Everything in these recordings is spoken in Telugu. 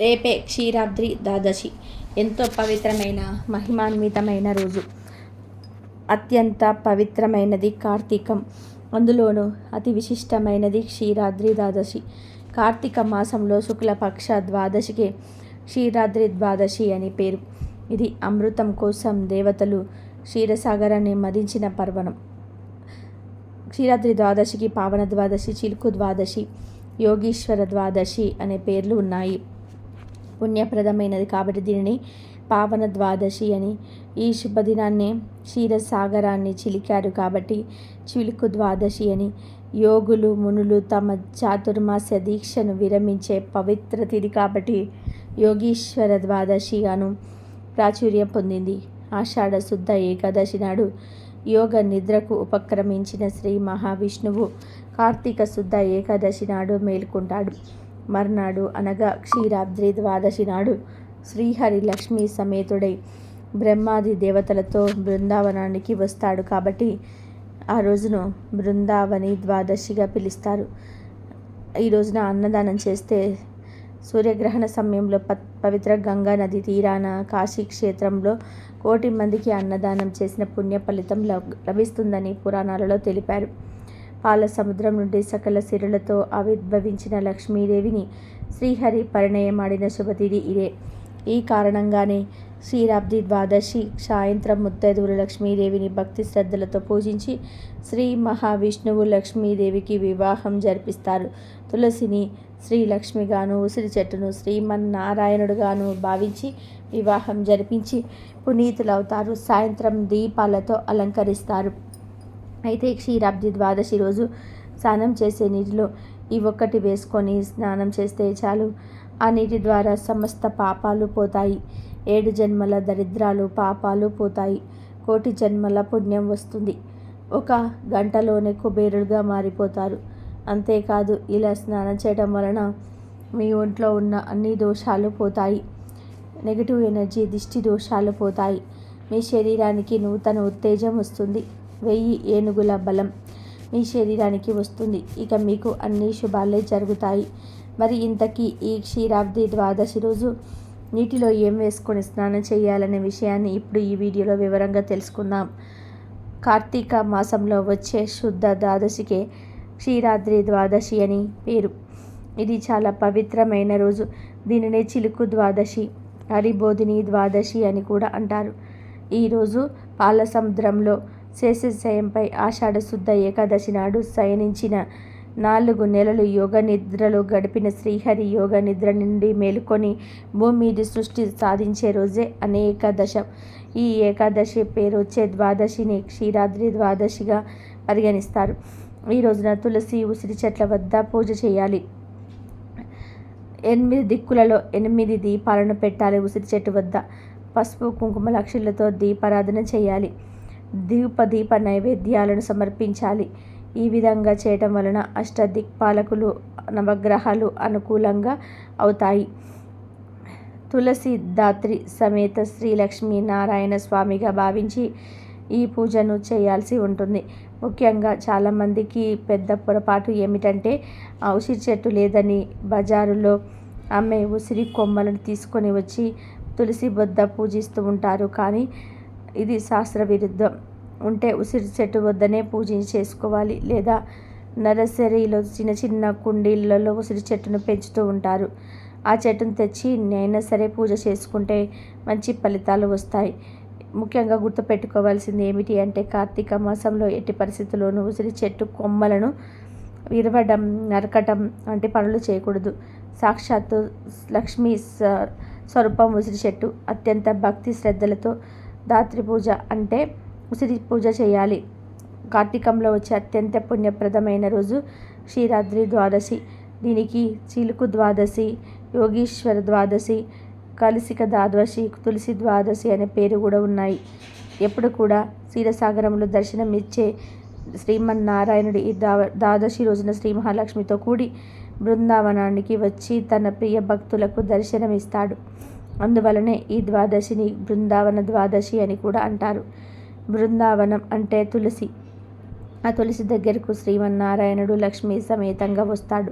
రేపే క్షీరాబ్ది ద్వాదశి. ఎంతో పవిత్రమైన మహిమాన్వితమైన రోజు. అత్యంత పవిత్రమైనది కార్తీకం. అందులోనూ అతి విశిష్టమైనది క్షీరాద్రి ద్వాదశి. కార్తీక మాసంలో శుక్లపక్ష ద్వాదశికి క్షీరాద్రి ద్వాదశి అని పేరు. ఇది అమృతం కోసం దేవతలు క్షీరసాగరాన్ని మదించిన పర్వణం. క్షీరాద్రి ద్వాదశికి పావన ద్వాదశి, చిలుకు ద్వాదశి, యోగీశ్వర ద్వాదశి అనే పేర్లు ఉన్నాయి. పుణ్యప్రదమైనది కాబట్టి దీనిని పావన ద్వాదశి అని, ఈ శుభదినాన్ని క్షీరసాగరాన్ని చిలికారు కాబట్టి చిలుకు ద్వాదశి అని, యోగులు మునులు తమ చాతుర్మాస్య దీక్షను విరమించే పవిత్ర తిథి కాబట్టి యోగీశ్వర ద్వాదశి అను ప్రాచుర్యం పొందింది. ఆషాఢ శుద్ధ ఏకాదశి నాడు యోగ నిద్రకు ఉపక్రమించిన శ్రీ మహావిష్ణువు కార్తీక శుద్ధ ఏకాదశి నాడు మేల్కొంటాడు. మర్నాడు అనగా క్షీరాబ్ది ద్వాదశి నాడు శ్రీహరి లక్ష్మీ సమేతుడై బ్రహ్మాది దేవతలతో బృందావనానికి వస్తాడు కాబట్టి ఆ రోజును బృందావని ద్వాదశిగా పిలుస్తారు. ఈ రోజున అన్నదానం చేస్తే సూర్యగ్రహణ సమయంలో పవిత్ర గంగా నది తీరాన కాశీ క్షేత్రంలో 1,00,00,000 మందికి అన్నదానం చేసిన పుణ్య ఫలితం లభిస్తుందని పురాణాలలో తెలిపారు. పాల సముద్రం నుండి సకల సిరులతో ఆవిర్భవించిన లక్ష్మీదేవిని శ్రీహరి పరిణయమాడిన శుభతిథి ఇదే. ఈ కారణంగానే క్షీరాబ్ది ద్వాదశి సాయంత్రం ముత్తైదువులు లక్ష్మీదేవిని భక్తి శ్రద్ధలతో పూజించి శ్రీ మహావిష్ణువు లక్ష్మీదేవికి వివాహం జరిపిస్తారు. తులసిని శ్రీలక్ష్మిగాను, ఉసిరి చెట్టును శ్రీమన్నారాయణుడుగాను భావించి వివాహం జరిపించి పునీతులవుతారు. సాయంత్రం దీపాలతో అలంకరిస్తారు. అయితే క్షీరాబ్ది ద్వాదశి రోజు స్నానం చేసే నీటిలో ఈ ఒక్కటి వేసుకొని స్నానం చేస్తే చాలు. ఆ నీటి ద్వారా సమస్త పాపాలు పోతాయి. 7 జన్మల దరిద్రాలు పాపాలు పోతాయి. 1,00,00,000 జన్మల పుణ్యం వస్తుంది. 1 గంటలోనే కుబేరుడుగా మారిపోతారు. అంతేకాదు, ఇలా స్నానం చేయడం వలన మీ ఒంట్లో ఉన్న అన్ని దోషాలు పోతాయి. నెగిటివ్ ఎనర్జీ, దిష్టి దోషాలు పోతాయి. మీ శరీరానికి నూతన ఉత్తేజం వస్తుంది. 1000 ఏనుగుల బలం మీ శరీరానికి వస్తుంది. ఇక మీకు అన్ని శుభాలే జరుగుతాయి. మరి ఇంతకీ ఈ క్షీరాబ్ది ద్వాదశి రోజు నీటిలో ఏం వేసుకొని స్నానం చేయాలనే విషయాన్ని ఇప్పుడు ఈ వీడియోలో వివరంగా తెలుసుకుందాం. కార్తీక మాసంలో వచ్చే శుద్ధ ద్వాదశికే క్షీరాద్రి ద్వాదశి అని పేరు. ఇది చాలా పవిత్రమైన రోజు. దీనినే చిలుకు ద్వాదశి, హరిబోధిని ద్వాదశి అని కూడా అంటారు. ఈరోజు పాల సముద్రంలో శేషశయంపై ఆషాఢ శుద్ధ ఏకాదశి నాడు శయనించిన 4 నెలలు యోగ నిద్రలో గడిపిన శ్రీహరి యోగ నిద్ర నుండి మేలుకొని భూమి మీద సృష్టి సాధించే రోజే అనేకాదశ. ఈ ఏకాదశి పేరు వచ్చే ద్వాదశిని క్షీరాద్రి ద్వాదశిగా పరిగణిస్తారు. ఈ రోజున తులసి, ఉసిరి చెట్ల వద్ద పూజ చేయాలి. 8 దిక్కులలో 8 దీపాలను పెట్టాలి. ఉసిరి చెట్టు వద్ద పసుపు కుంకుమ అక్షింతలతో దీపారాధన చేయాలి. దీప నైవేద్యాలను సమర్పించాలి. ఈ విధంగా చేయటం వలన అష్టదిక్పాలకులు, నవగ్రహాలు అనుకూలంగా అవుతాయి. తులసి దాత్రి సమేత శ్రీ లక్ష్మీ నారాయణ స్వామిగా భావించి ఈ పూజను చేయాల్సి ఉంటుంది. ముఖ్యంగా చాలామందికి పెద్ద పొరపాటు ఏమిటంటే ఆ ఉసిరి చెట్టు లేదని బజారులో అమ్మే ఉసిరి కొమ్మలను తీసుకొని వచ్చి తులసి వద్ద పూజిస్తూ ఉంటారు. కానీ ఇది శాస్త్ర విరుద్ధం. ఉంటే ఉసిరి చెట్టు వద్దనే పూజ చేసుకోవాలి. లేదా నర్సరీలో చిన్న కుండీలలో ఉసిరి చెట్టును పెంచుతూ ఉంటారు. ఆ చెట్టును తెచ్చి అయినా సరే పూజ చేసుకుంటే మంచి ఫలితాలు వస్తాయి. ముఖ్యంగా గుర్తుపెట్టుకోవాల్సింది ఏమిటి అంటే కార్తీక మాసంలో ఎట్టి పరిస్థితుల్లోనూ ఉసిరి చెట్టు కొమ్మలను విరవడం, నరకటం వంటి పనులు చేయకూడదు. సాక్షాత్తు లక్ష్మీ స్వరూపం ఉసిరి చెట్టు. అత్యంత భక్తి శ్రద్ధలతో దాత్రి పూజ అంటే ఉసిరి పూజ చేయాలి. కార్తీకంలో వచ్చే అత్యంత పుణ్యప్రదమైన రోజు క్షీరాద్రి ద్వాదశి. దీనికి చిలుకు ద్వాదశి, యోగీశ్వర ద్వాదశి, కలిసిక ద్వాదశి, తులసి ద్వాదశి అనే పేరు కూడా ఉన్నాయి. ఎప్పుడు కూడా క్షీరసాగరంలో దర్శనమిచ్చే శ్రీమన్నారాయణుడు ఈ ద్వాదశి రోజున శ్రీ మహాలక్ష్మితో కూడి బృందావనానికి వచ్చి తన ప్రియ భక్తులకు దర్శనమిస్తాడు. అందువలనే ఈ ద్వాదశిని బృందావన ద్వాదశి అని కూడా అంటారు. బృందావనం అంటే తులసి. ఆ తులసి దగ్గరకు శ్రీమన్నారాయణుడు లక్ష్మీ సమేతంగా వస్తాడు.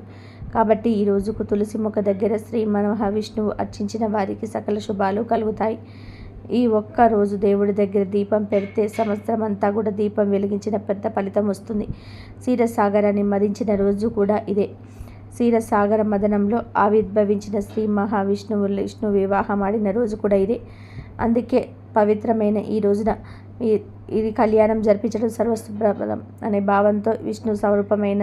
కాబట్టి ఈ రోజుకు తులసి మొక్క దగ్గర శ్రీ మహావిష్ణువు అర్చించిన వారికి సకల శుభాలు కలుగుతాయి. ఈ ఒక్క రోజు దేవుడి దగ్గర దీపం పెడితే సంవత్సరం అంతా కూడా దీపం వెలిగించిన పెద్ద ఫలితం వస్తుంది. క్షీరసాగరాన్ని మదించిన రోజు కూడా ఇదే. క్షీరసాగర మదనంలో ఆవిర్భవించిన శ్రీ మహావిష్ణువు విష్ణు వివాహం ఆడిన రోజు కూడా ఇదే. అందుకే పవిత్రమైన ఈ రోజున ఇది కళ్యాణం జరిపించడం సర్వశుభ్రపదం అనే భావంతో విష్ణు స్వరూపమైన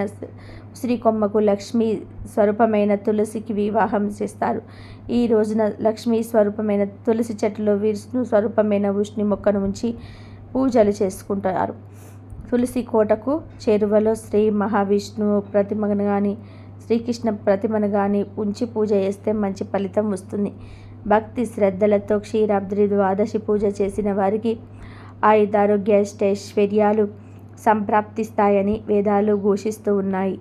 ఉసిరికొమ్మకు లక్ష్మీ స్వరూపమైన తులసికి వివాహం చేస్తారు. ఈ రోజున లక్ష్మీ స్వరూపమైన తులసి చెట్టులో విష్ణు స్వరూపమైన ఉష్ణి మొక్కను ఉంచి పూజలు చేసుకుంటారు. తులసి కోటకు చేరువలో శ్రీ మహావిష్ణువు ప్రతిమను కానీ శ్రీకృష్ణ ప్రతిమను కానీ ఉంచి పూజ చేస్తే మంచి ఫలితం వస్తుంది. భక్తి శ్రద్ధలతో క్షీరాబ్ది ద్వాదశి పూజ చేసిన వారికి ఆయుధారోగ్య ఐశ్వర్యాలు సంప్రాప్తిస్తాయని వేదాలు ఘోషిస్తూ ఉన్నాయి.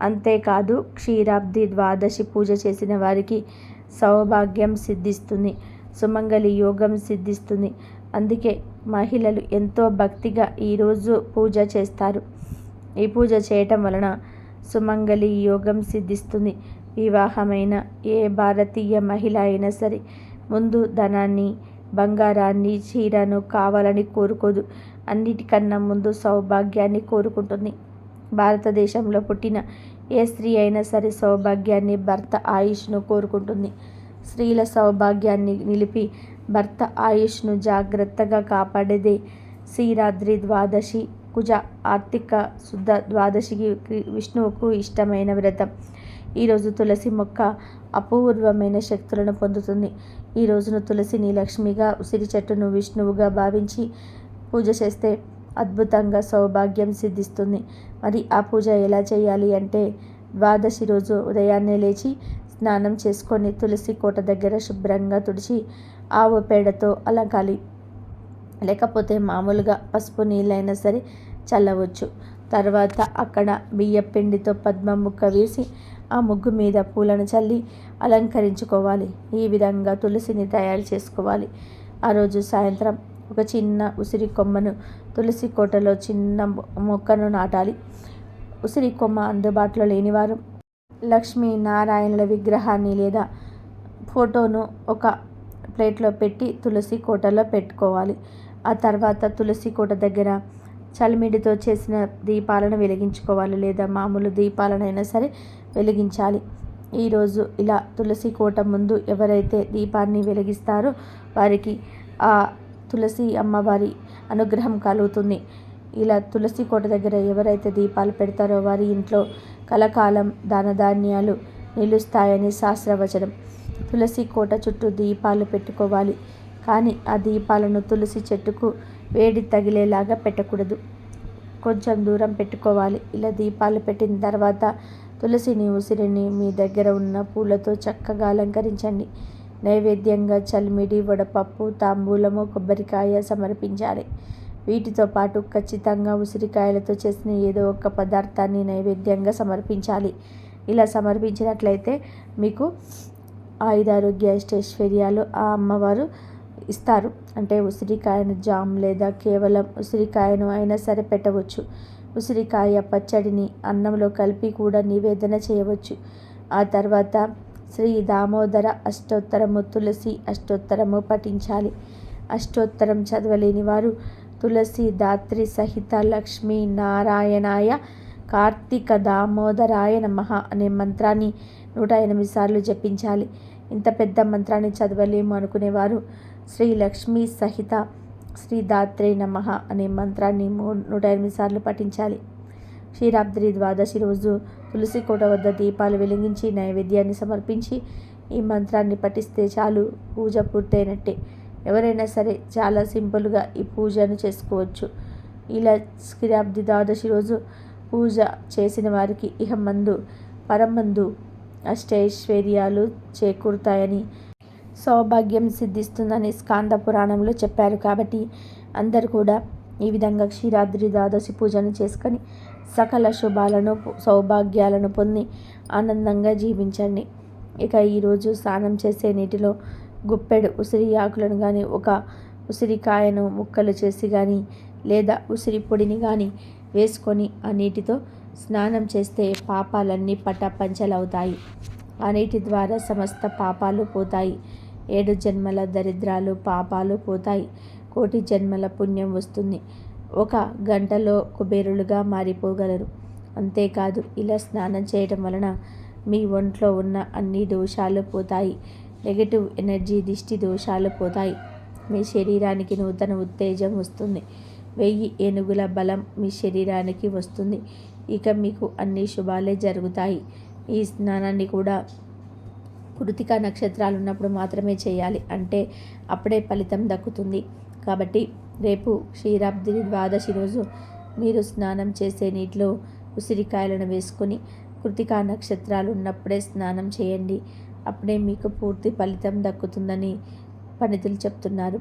అంతేకాదు క్షీరాబ్ది ద్వాదశి పూజ చేసిన వారికి సౌభాగ్యం సిద్ధిస్తుంది, సుమంగళి యోగం సిద్ధిస్తుంది. అందుకే మహిళలు ఎంతో భక్తిగా ఈరోజు పూజ చేస్తారు. ఈ పూజ చేయటం వలన సుమంగళి యోగం సిద్ధిస్తుంది. వివాహమైన ఏ భారతీయ మహిళ అయినా సరే ముందు ధనాన్ని, బంగారాన్ని, చీరను కావాలని కోరుకోదు. అన్నిటికన్నా ముందు సౌభాగ్యాన్ని కోరుకుంటుంది. భారతదేశంలో పుట్టిన ఏ స్త్రీ అయినా సరే సౌభాగ్యాన్ని, భర్త ఆయుష్ను కోరుకుంటుంది. స్త్రీల సౌభాగ్యాన్ని నిలిపి భర్త ఆయుష్ను జాగ్రత్తగా కాపాడేదే క్షీరాద్రి ద్వాదశి. కుజ ఆర్తిక శుద్ధ ద్వాదశికి విష్ణువుకు ఇష్టమైన వ్రతం. ఈరోజు తులసి మొక్క అపూర్వమైన శక్తులను పొందుతుంది. ఈ రోజున తులసిని లక్ష్మిగా, ఉసిరి చెట్టును విష్ణువుగా భావించి పూజ చేస్తే అద్భుతంగా సౌభాగ్యం సిద్ధిస్తుంది. మరి ఆ పూజ ఎలా చేయాలి అంటే ద్వాదశి రోజు ఉదయాన్నే లేచి స్నానం చేసుకొని తులసి కోట దగ్గర శుభ్రంగా తుడిచి ఆవు పేడతో అలకాలి. లేకపోతే మామూలుగా పసుపు నీళ్ళైనా సరే చల్లవచ్చు. తర్వాత అక్కడ బియ్యం పిండితో పద్మ ముక్క వేసి ఆ ముగ్గు మీద పూలను చల్లి అలంకరించుకోవాలి. ఈ విధంగా తులసిని తయారు చేసుకోవాలి. ఆ రోజు సాయంత్రం ఒక చిన్న ఉసిరి కొమ్మను తులసి కోటలో చిన్న మొక్కను నాటాలి. ఉసిరి కొమ్మ అందుబాటులో లేనివారు లక్ష్మీ నారాయణుల విగ్రహాన్ని లేదా ఫోటోను ఒక ప్లేట్లో పెట్టి తులసి కోటలో పెట్టుకోవాలి. ఆ తర్వాత తులసి కోట దగ్గర చలిమిడితో చేసిన దీపాలను వెలిగించుకోవాలి, లేదా మామూలు దీపాలనైనా సరే వెలిగించాలి. ఈరోజు ఇలా తులసి కోట ముందు ఎవరైతే దీపాన్ని వెలిగిస్తారో వారికి ఆ తులసి అమ్మవారి అనుగ్రహం కలుగుతుంది. ఇలా తులసి కోట దగ్గర ఎవరైతే దీపాలు పెడతారో వారి ఇంట్లో కలకాలం ధనధాన్యాలు నిలుస్తాయని శాస్త్రవచనం. తులసి కోట చుట్టూ దీపాలు పెట్టుకోవాలి, కానీ ఆ దీపాలను తులసి చెట్టుకు వేడి తగిలేలాగా పెట్టకూడదు. కొంచెం దూరం పెట్టుకోవాలి. ఇలా దీపాలు పెట్టిన తర్వాత తులసిని, ఉసిరిని మీ దగ్గర ఉన్న పూలతో చక్కగా అలంకరించండి. నైవేద్యంగా చలిమిడి, వడపప్పు, తాంబూలము, కొబ్బరికాయ సమర్పించాలి. వీటితో పాటు ఖచ్చితంగా ఉసిరికాయలతో చేసిన ఏదో ఒక పదార్థాన్ని నైవేద్యంగా సమర్పించాలి. ఇలా సమర్పించినట్లయితే మీకు ఆయుధారోగ్య ఐశ్వర్యాలు ఆ అమ్మవారు ఇస్తారు. అంటే ఉసిరికాయను జామ్ లేదా కేవలం ఉసిరికాయను అయినా సరే పెట్టవచ్చు. ఉసిరికాయ పచ్చడిని అన్నంలో కలిపి కూడా నివేదన చేయవచ్చు. ఆ తర్వాత శ్రీ దామోదర అష్టోత్తరము, తులసి అష్టోత్తరము పఠించాలి. అష్టోత్తరం చదవలేని వారు తులసి దాత్రి సహిత లక్ష్మీ నారాయణాయ కార్తీక దామోదరాయ నమః అనే మంత్రాన్ని 108 సార్లు జపించాలి. ఇంత పెద్ద మంత్రాన్ని చదవలేము అనుకునేవారు శ్రీ లక్ష్మీ సహిత శ్రీ దాత్రే నమః అనే మంత్రాన్ని 108 సార్లు పఠించాలి. క్షీరాబ్ది ద్వాదశి రోజు తులసి కోట వద్ద దీపాలు వెలిగించి నైవేద్యాన్ని సమర్పించి ఈ మంత్రాన్ని పఠిస్తే చాలు, పూజ పూర్తయినట్టే. ఎవరైనా సరే చాలా సింపుల్గా ఈ పూజను చేసుకోవచ్చు. ఇలా క్షీరాబ్ది ద్వాదశి రోజు పూజ చేసిన వారికి ఇహమందు పరమందు అష్టైశ్వర్యాలు చేకూరుతాయని, సౌభాగ్యం సిద్ధిస్తుందని స్కాంద పురాణంలో చెప్పారు. కాబట్టి అందరూ కూడా ఈ విధంగా క్షీరాద్రి ద్వాదశి పూజను చేసుకొని సకల శుభాలను, సౌభాగ్యాలను పొంది ఆనందంగా జీవించండి. ఇక ఈరోజు స్నానం చేసే నీటిలో గుప్పెడు ఉసిరి ఆకులను కానీ, ఒక ఉసిరికాయను ముక్కలు చేసి కానీ, లేదా ఉసిరి పొడిని కానీ వేసుకొని ఆ నీటితో స్నానం చేస్తే పాపాలన్నీ పటాపంచలవుతాయి. ఆ నీటి ద్వారా సమస్త పాపాలు పోతాయి. 7 జన్మల దరిద్రాలు పాపాలు పోతాయి. 1,000,000 జన్మల పుణ్యం వస్తుంది. 1 గంటలో కుబేరులుగా మారిపోగలరు. అంతేకాదు, ఇలా స్నానం చేయటం వలన మీ ఒంట్లో ఉన్న అన్ని దోషాలు పోతాయి. నెగటివ్ ఎనర్జీ, దిష్టి దోషాలు పోతాయి. మీ శరీరానికి నూతన ఉత్తేజం వస్తుంది. 1000 ఏనుగుల బలం మీ శరీరానికి వస్తుంది. ఇక మీకు అన్ని శుభాలే జరుగుతాయి. ఈ స్నానాన్ని కూడా కృతికా నక్షత్రాలు ఉన్నప్పుడు మాత్రమే చేయాలి. అంటే అప్పుడే ఫలితం దక్కుతుంది. కాబట్టి రేపు క్షీరాబ్ది ద్వాదశి రోజు మీరు స్నానం చేసే నీటిలో ఉసిరికాయలను వేసుకొని కృతికా నక్షత్రాలు ఉన్నప్పుడే స్నానం చేయండి. అప్పుడే మీకు పూర్తి ఫలితం దక్కుతుందని పండితులు చెప్తున్నారు.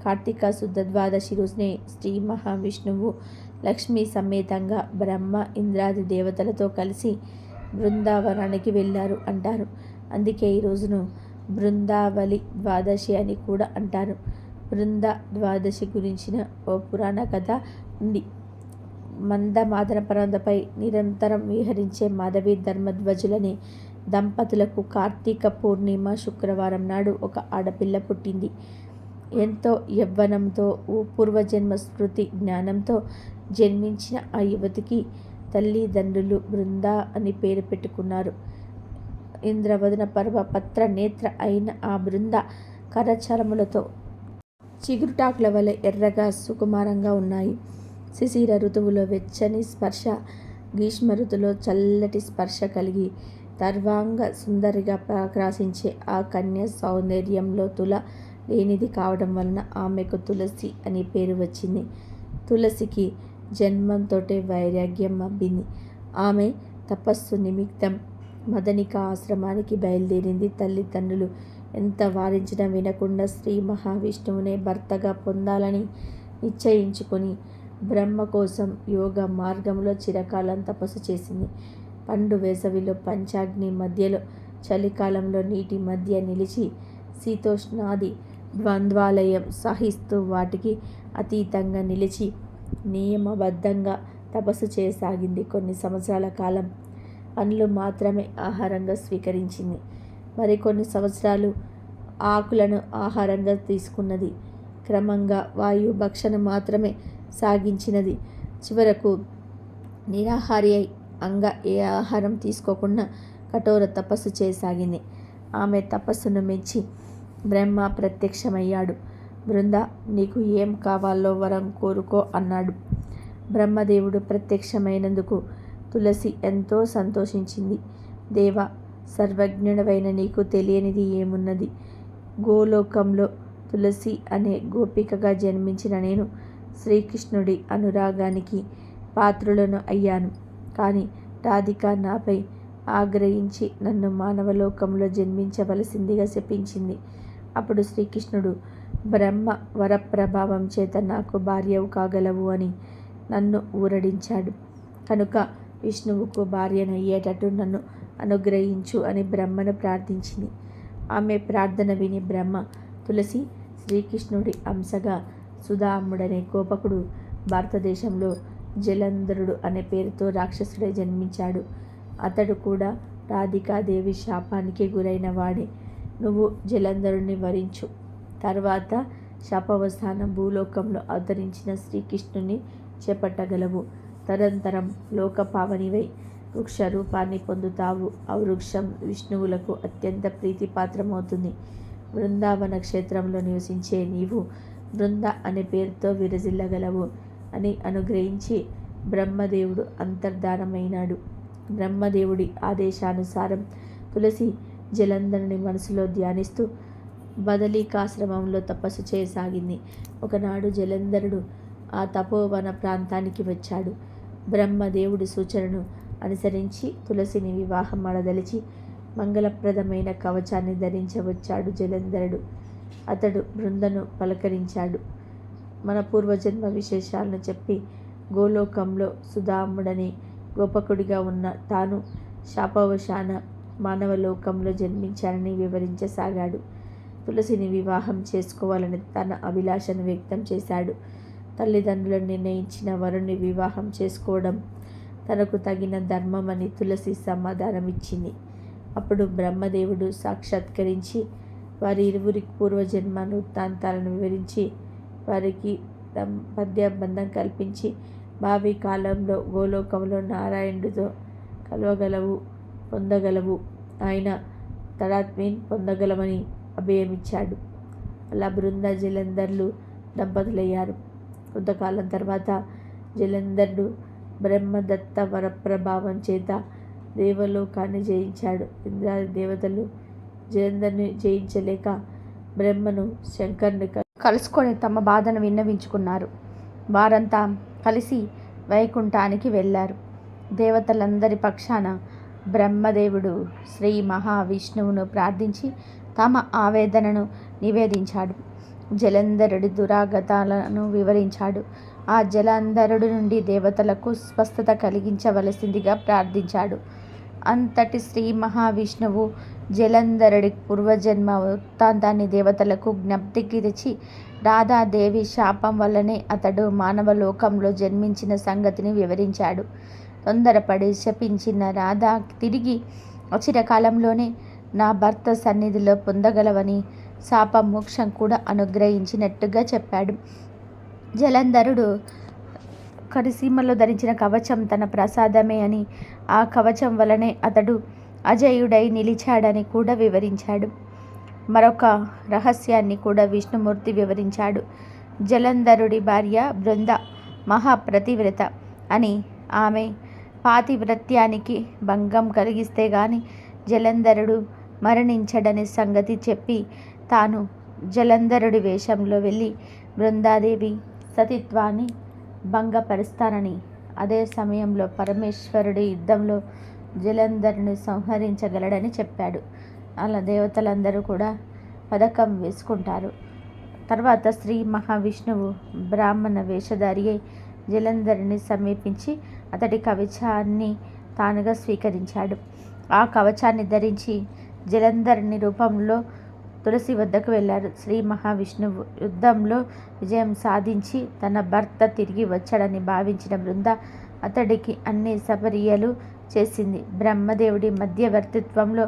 కార్తీక శుద్ధ ద్వాదశి రోజునే శ్రీ మహావిష్ణువు లక్ష్మీ సమేతంగా బ్రహ్మ ఇంద్రాది దేవతలతో కలిసి బృందావనానికి వెళ్ళారు అంటారు. అందుకే ఈ రోజును బృందావళి ద్వాదశి అని కూడా అంటారు. బృంద ద్వాదశి గురించిన ఓ పురాణ కథ ఉంది. మందమాదన పర్వతంపై నిరంతరం విహరించే మాధవి ధర్మధ్వజులనే దంపతులకు కార్తీక పూర్ణిమ శుక్రవారం నాడు ఒక ఆడపిల్ల పుట్టింది. ఎంతో యవ్వనంతో పూర్వజన్మ స్మృతి జ్ఞానంతో జన్మించిన ఆ యువతికి తల్లిదండ్రులు బృంద అని పేరు పెట్టుకున్నారు. ఇంద్రవదన పర్వ పత్ర నేత్ర అయిన ఆ బృంద కరచరములతో చిగురుటాకుల వలె ఎర్రగా సుకుమారంగా ఉన్నాయి. శిశిర ఋతువులో వెచ్చని స్పర్శ, గ్రీష్మ ఋతువులో చల్లటి స్పర్శ కలిగి సర్వాంగ సుందరిగా ప్రకాశించే ఆ కన్య సౌందర్యంలో తుల లేనిది కావడం వలన ఆమెకు తులసి అని పేరు వచ్చింది. తులసికి జన్మంతోటే వైరాగ్యం అబ్బింది. ఆమె తపస్సు నిమిత్తం మదనిక ఆశ్రమానికి బయలుదేరింది. తల్లిదండ్రులు ఎంత వారించినా వినకుండా శ్రీ మహావిష్ణువునే భర్తగా పొందాలని నిశ్చయించుకొని బ్రహ్మ కోసం యోగ మార్గంలో చిరకాలం తపస్సు చేసింది. పండు వేసవిలో పంచాగ్ని మధ్యలో, చలికాలంలో నీటి మధ్య నిలిచి శీతోష్ణాది ద్వంద్వాలయం సహిస్తూ వాటికి అతీతంగా నిలిచి నియమబద్ధంగా తపస్సు చేయసాగింది. కొన్ని సంవత్సరాల కాలం పండ్లు మాత్రమే ఆహారంగా స్వీకరించింది. మరికొన్ని సంవత్సరాలు ఆకులను ఆహారంగా తీసుకున్నది. క్రమంగా వాయు భక్షణ మాత్రమే సాగించినది. చివరకు నిరాహారి అయి ఏ ఆహారం తీసుకోకుండా కఠోర తపస్సు చేయసాగింది. ఆమె తపస్సును మెచ్చి బ్రహ్మ ప్రత్యక్షమయ్యాడు. బృంద, నీకు ఏం కావాలో వరం కోరుకో అన్నాడు. బ్రహ్మదేవుడు ప్రత్యక్షమైనందుకు తులసి ఎంతో సంతోషించింది. దేవ, సర్వజ్ఞుడవైన నీకు తెలియనిది ఏమున్నది? గోలోకంలో తులసి అనే గోపికగా జన్మించిన నేను శ్రీకృష్ణుడి అనురాగానికి పాత్రులను అయ్యాను. కానీ రాధిక నాపై ఆగ్రహించి నన్ను మానవలోకంలో జన్మించవలసిందిగా శపించింది. అప్పుడు శ్రీకృష్ణుడు బ్రహ్మ వరప్రభావం చేత నాకు భార్యవు కాగలవు అని నన్ను ఊరడించాడు. కనుక విష్ణువుకు భార్యనయ్యేటట్టు నన్ను అనుగ్రహించు అని బ్రహ్మను ప్రార్థించింది. ఆమె ప్రార్థన విని బ్రహ్మ, తులసి శ్రీకృష్ణుడి అంశగా సుధాముడనే గోపకుడు భారతదేశంలో జలంధరుడు అనే పేరుతో రాక్షసుడై జన్మించాడు. అతడు కూడా రాధికాదేవి శాపానికి గురైన వాడే. నువ్వు జలంధరుని వరించు. తర్వాత శాపవసానం భూలోకంలో అవతరించిన శ్రీకృష్ణుని చేపట్టగలవు. తదనంతరం లోకపావనివై వృక్ష రూపాన్ని పొందుతావు. ఆ వృక్షం విష్ణువులకు అత్యంత ప్రీతిపాత్రమవుతుంది. బృందావన క్షేత్రంలో నివసించే నీవు బృంద అనే పేరుతో విరజిల్లగలవు అని అనుగ్రహించి బ్రహ్మదేవుడు అంతర్ధానమైనాడు. బ్రహ్మదేవుడి ఆదేశానుసారం తులసి జలంధరుని మనసులో ధ్యానిస్తూ బదలికాశ్రమంలో తపస్సు చేయసాగింది. ఒకనాడు జలంధరుడు ఆ తపోవన ప్రాంతానికి వచ్చాడు. బ్రహ్మదేవుడి సూచనను అనుసరించి తులసిని వివాహం ఆడదలిచి మంగళప్రదమైన కవచాన్ని ధరించవచ్చాడు జలంధరుడు. అతడు బృందను పలకరించాడు. మన పూర్వజన్మ విశేషాలను చెప్పి గోలోకంలో సుధాముడనే గోపకుడిగా ఉన్న తాను శాపవశాన మానవలోకంలో జన్మించానని వివరించసాగాడు. తులసిని వివాహం చేసుకోవాలని తన అభిలాషను వ్యక్తం చేశాడు. తల్లిదండ్రులు నిర్ణయించిన వరుణ్ణి వివాహం చేసుకోవడం తనకు తగిన ధర్మమని తులసి సమాధానం ఇచ్చింది. అప్పుడు బ్రహ్మదేవుడు సాక్షాత్కరించి వారి ఇరువురికి పూర్వజన్మ వృత్తాంతాలను వివరించి వారికి బంధం కల్పించి భావి కాలంలో గోలోకంలో నారాయణుడితో కలవగలవు పొందగలవు ఆయన తడాత్మీన్ పొందగలమని అభయమిచ్చాడు. అలా బృంద జలంధర్లు దంపతులయ్యారు. కొంతకాలం తర్వాత జలంధరుడు బ్రహ్మదత్త వరప్రభావం చేత దేవలోకాన్ని జయించాడు. ఇంద్రాది దేవతలు జలంధర్ని జయించలేక బ్రహ్మను శంకరుని కలుసుకొని తమ బాధను విన్నవించుకున్నారు. వారంతా కలిసి వైకుంఠానికి వెళ్ళారు. దేవతలందరి పక్షాన బ్రహ్మదేవుడు శ్రీ మహావిష్ణువును ప్రార్థించి తమ ఆవేదనను నివేదించాడు. జలంధరుడి దురాగతాలను వివరించాడు. ఆ జలంధరుడి నుండి దేవతలకు స్వస్థత కలిగించవలసిందిగా ప్రార్థించాడు. అంతటి శ్రీ మహావిష్ణువు జలంధరుడి పూర్వజన్మ వృత్తాంతాన్ని దేవతలకు జ్ఞప్తికి తెచ్చి రాధాదేవి శాపం వల్లనే అతడు మానవలోకంలో జన్మించిన సంగతిని వివరించాడు. తొందరపడి శపించిన రాధ తిరిగి అచిరకాలంలోనే నా భర్త సన్నిధిలో పొందగలవని శాప మోక్షం కూడా అనుగ్రహించినట్టుగా చెప్పాడు. జలంధరుడు కరిసీమలో ధరించిన కవచం తన ప్రసాదమే అని, ఆ కవచం వలనే అతడు అజయుడై నిలిచాడని కూడా వివరించాడు. మరొక రహస్యాన్ని కూడా విష్ణుమూర్తి వివరించాడు. జలంధరుడి భార్య బృంద మహాప్రతివ్రత అని, ఆమె పాతివ్రత్యానికి భంగం కలిగిస్తే గాని జలంధరుడు మరణించడని సంగతి చెప్పి తాను జలంధరుడి వేషంలో వెళ్ళి బృందాదేవి సతిత్వాన్ని భంగపరుస్తానని, అదే సమయంలో పరమేశ్వరుడి యుద్ధంలో జలంధరుని సంహరించగలడని చెప్పాడు. అలా దేవతలందరూ కూడా పథకం వేసుకుంటారు. తర్వాత శ్రీ మహావిష్ణువు బ్రాహ్మణ వేషధారి అయి జలంధరుని సమీపించి అతడి కవచాన్ని తానుగా స్వీకరించాడు. ఆ కవచాన్ని ధరించి జలంధరుని రూపంలో తులసి వద్దకు వెళ్ళారు. శ్రీ మహావిష్ణువు యుద్ధంలో విజయం సాధించి తన భర్త తిరిగి వచ్చాడని భావించిన బృంద అతడికి అన్ని సపర్యలు చేసింది. బ్రహ్మదేవుడి మధ్యవర్తిత్వంలో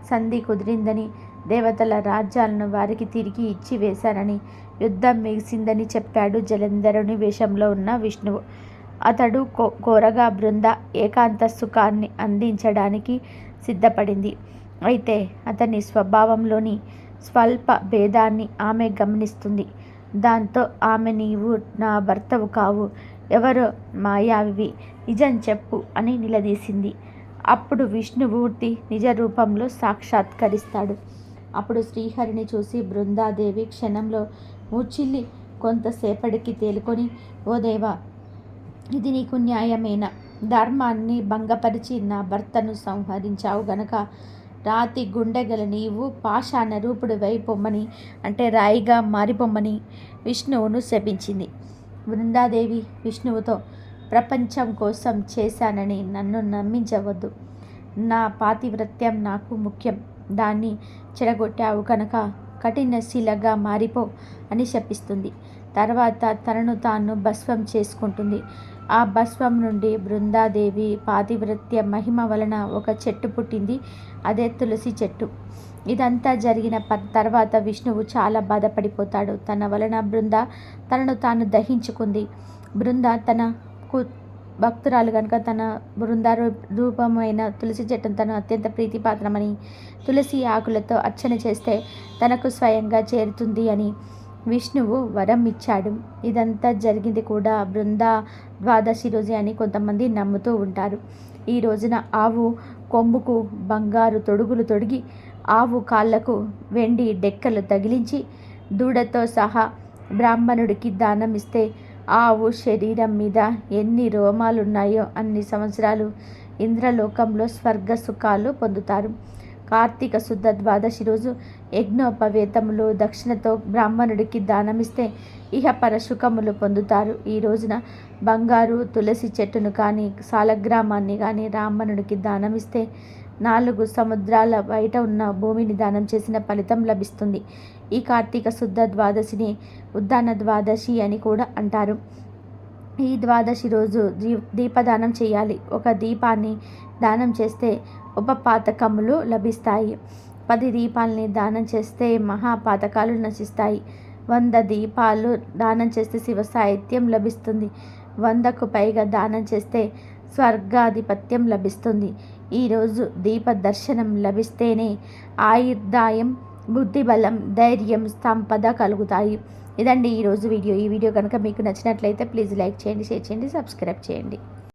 సంధి కుదిరిందని, దేవతల రాజ్యాలను వారికి తిరిగి ఇచ్చి వేశారని, యుద్ధం ముగిసిందని చెప్పాడు జలంధరుని వేషంలో ఉన్న విష్ణువు. అతడు కోరగా బృంద ఏకాంత సుఖాన్ని అందించడానికి సిద్ధపడింది. అయితే అతని స్వభావంలోని స్వల్ప భేదాన్ని ఆమె గమనిస్తుంది. దాంతో ఆమె నీవు నా భర్తవు కావు, ఎవరో మాయావి, నిజం చెప్పు అని నిలదీసింది. అప్పుడు విష్ణుమూర్తి నిజ రూపంలో సాక్షాత్కరిస్తాడు. అప్పుడు శ్రీహరిని చూసి బృందాదేవి క్షణంలో మూర్ఛిల్లి కొంతసేపటికి తేలుకొని, ఓ దేవా, ఇది నీకు న్యాయమేనా? ధర్మాన్ని భంగపరిచి నా భర్తను సంహరించావు గనక రాతి గుండెగల నీవు పాషాణ రూపుడివై పొమ్మని, అంటే రాయిగా మారిపోమ్మని విష్ణువును శపించింది. బృందాదేవి విష్ణువుతో, ప్రపంచం కోసం చేశానని నన్ను నమ్మించవద్దు. నా పాతివ్రత్యం నాకు ముఖ్యం. దాన్ని చెడగొట్టావు కనుక కఠిన శిలగా మారిపో అని శపిస్తుంది. తర్వాత తనను తాను భస్వం చేసుకుంటుంది. ఆ భస్వం నుండి బృందాదేవి పాతివ్రత్య మహిమ వలన ఒక చెట్టు పుట్టింది. అదే తులసి చెట్టు. ఇదంతా జరిగిన తర్వాత విష్ణువు చాలా బాధపడిపోతాడు. తన వలన బృంద తనను తాను దహించుకుంది. బృంద తనకు భక్తురాలు కనుక తన రూపమైన తులసి చెట్టును తను అత్యంత ప్రీతిపాత్రమని, తులసి ఆకులతో అర్చన చేస్తే తనకు స్వయంగా చేరుతుంది అని విష్ణువు వరం ఇచ్చాడు. ఇదంతా జరిగింది కూడా బృంద ద్వాదశి రోజే అని కొంతమంది నమ్ముతూ ఉంటారు. ఈ రోజున ఆవు కొమ్ముకు బంగారు తొడుగులు తొడిగి, ఆవు కాళ్లకు వెండి డెక్కలు తగిలించి, దూడతో సహా బ్రాహ్మణుడికి దానం ఇస్తే ఆవు శరీరం మీద ఎన్ని రోమాలున్నాయో అన్ని సంవత్సరాలు ఇంద్రలోకంలో స్వర్గ సుఖాలు పొందుతారు. కార్తీక శుద్ధ ద్వాదశి రోజు యజ్ఞోపవేతములు దక్షిణతో బ్రాహ్మణుడికి దానమిస్తే ఇహపర సుఖములు పొందుతారు. ఈ రోజున బంగారు తులసి చెట్టును కానీ సాలగ్రామాన్ని కానీ బ్రాహ్మణుడికి దానమిస్తే 4 సముద్రాల బయట ఉన్న భూమిని దానం చేసిన ఫలితం లభిస్తుంది. ఈ కార్తీక శుద్ధ ద్వాదశిని ఉద్దాన ద్వాదశి అని కూడా అంటారు. ఈ ద్వాదశి రోజు దీపదానం చేయాలి. ఒక దీపాన్ని దానం చేస్తే ఉపపాతకములు లభిస్తాయి. 10 దీపాలని దానం చేస్తే మహాపాతకాలు నశిస్తాయి. 100 దీపాలు దానం చేస్తే శివ సాహిత్యం లభిస్తుంది. 100కు పైగా దానం చేస్తే స్వర్గాధిపత్యం లభిస్తుంది. ఈరోజు దీప దర్శనం లభిస్తేనే ఆయుర్దాయం, బుద్ధిబలం, ధైర్యం, సంపద కలుగుతాయి. ఇదండి ఈరోజు వీడియో. ఈ వీడియో కనుక మీకు నచ్చినట్లయితే ప్లీజ్ లైక్ చేయండి, షేర్ చేయండి, సబ్స్క్రైబ్ చేయండి.